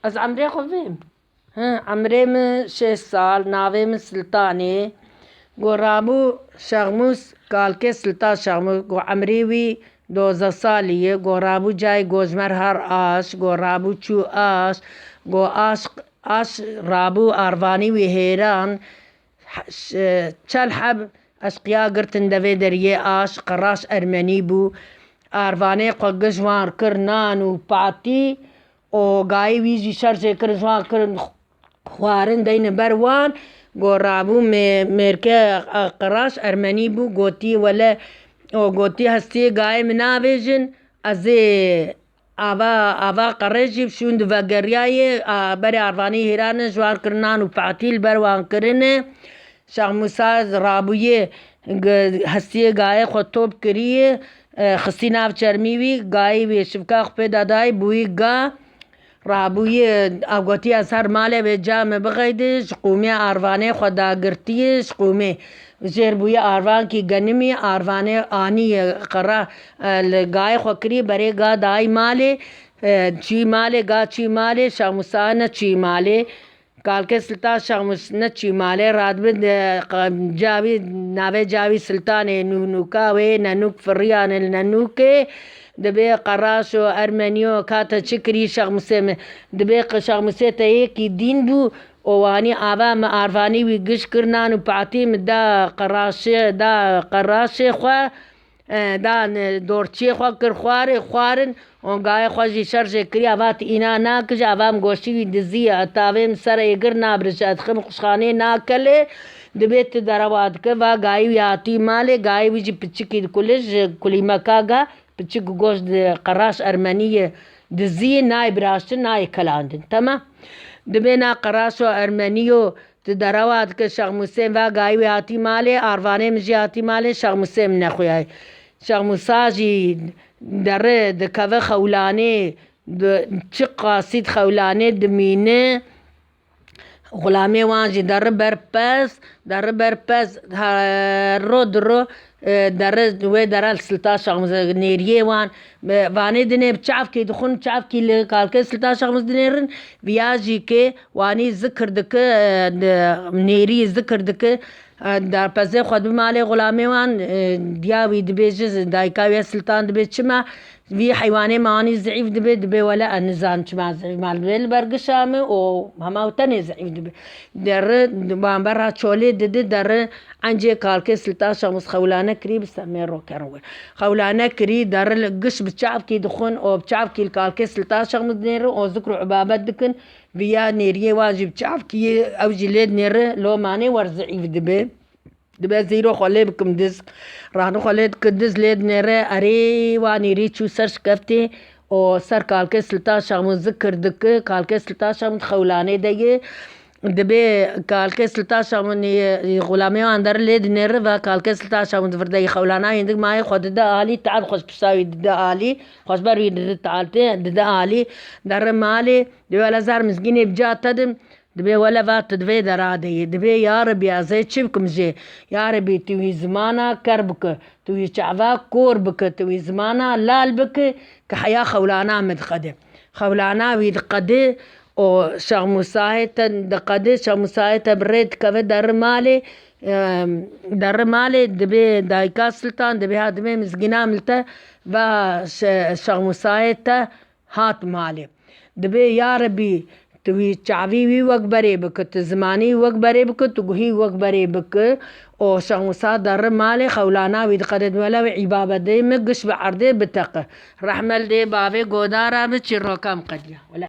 از عمري خفيم عمري من 6 سال ناوي من سلطاني قرابو شغموس كالكي سلطان شغموس عمري وي 12 سالية قرابو جاي قوزمر هر آش قرابو چو آش آش رابو آرواني وي هيران چل حب اشقيا قرتن دوي دريه آش قراش ارمني بو آرواني قوغ جوان کرنان و پاتی و گای ویجی شرجه کر جوان کر خوارن دین بروان گورابو مرکه قراش ارمنی بو گوتی ولا گوتی هستی گای منابجن از آوا قرجی بشون دو وگریای بری آروانی هیران جوان کرنان و پاتی بروان کرنه شغموساز رابویه هستی گای خود توب کریه خستی ناف چرمیوی گای وی شبکا خپی دادای بوی گا رابوی اوگوتی از هر ماله به جامع بغیده شقومی آروانه خدا گرتی شقومی زیر بوی آروان کی گنمی آروانه آنی قرا گای خوکری بره گا دای ماله چی ماله گا چی ماله شاموسا نه چی ماله کالکه سلطان شاموس نه چی ماله راد بند جاوی ناوی جاوی سلطان نونوکاوی ننوک فریان ننوکه دبي قراش وأرمنيو كاتا تشكري شغمسي دبي شغمسي تايكي دين بو واني آبا ما عرفاني ويقش كرنان وبعتيم دا قراشي خوا دا دورتشي خوا كر خوارن وقاي خواجي شرجي كري آبات إنا ناكج آبام گوشي ويدزي تاويم سر ايگر نابرش ادخم خشخاني ناكلي دبيت درواد كوا گاي وياتي مالي گاي ويجي پچكي كلي مكاغا بچك گوش قراش أرمنية دزي ناي براشتن ناي كلاندن تمام دبينا قراش أرمنيو تدروات كشغموسين و گايوي هاتي مالي آرواني مجي هاتي مالي شغموسين نخوياي شغموساجي در دكوه خولاني چق قاسيد خولاني دمينه غلامي وانجي در برپس درو در السلطان شغمز نيريه واني دني بچعف كي دخون بچعف كي كالكي سلطان شغمز دنيرن وياجي كي واني ذكر دك نيري ذكر دك در پزه خود بمالي غلامي وان دياوي دبيجز دايكاوي سلطان دبي چما وی حیوانی مانی ضعیف دبی ولا نزان چما ضعیف مال بیل برگشامه و همه تنی ضعیف دبی در بامبر چولی دد در عنجه کالکه سلطان شمس خولانه کری بسمه رو کروه خولانه کری در قش بچعب کی دخون و بچعب کی کالکه سلطان شمس نیر و ذکر عبابت دکن ویا نیریه واجب بچعب کی او جلید نیر لو مانی ور ضعیف دبي زيرو خلي بكم دز رانو خليت كدز ليد نرى أري وانيري شو سرش كفتي أو سر كالكي سلطان شامو ذكر دك كالكي سلطان شامو خولاني ديه دبي كالكي سلطان شامو غلامي اندر ليد نرى و كالكي سلطان شامو دفردي خولانا يندك معي خد دا آلي تعال خوش بساوي دا آلي خوش بروي دا تعالتي دا آلي در مالي دبي ولا زار مسكيني بجا تدم دبي ولا فات دبي درادي دبي يا ربي يا زي تشبكم جي يا ربي توي زمانا كربك توي شعبا كوربك توي زمانا لالبك كحياة خولانا مدقدة خولانا ويدقدة او شغموسايتا دقدة شغموسايتا بريد كفي در مالي دبي دايكا سلطان دبي هادمي مزقنا ملتا و شغموسايتا هات مالي دبي يا ربي توی چاوی وی وقت بره بک تزمانی وقت بره بک تو گوهی وقت بره بک او شغموسا در مال خولانا وید قدد ولا و عبابده مگش بعرده بتقه رحمل ده باوی گودارا بچی روکم قدیا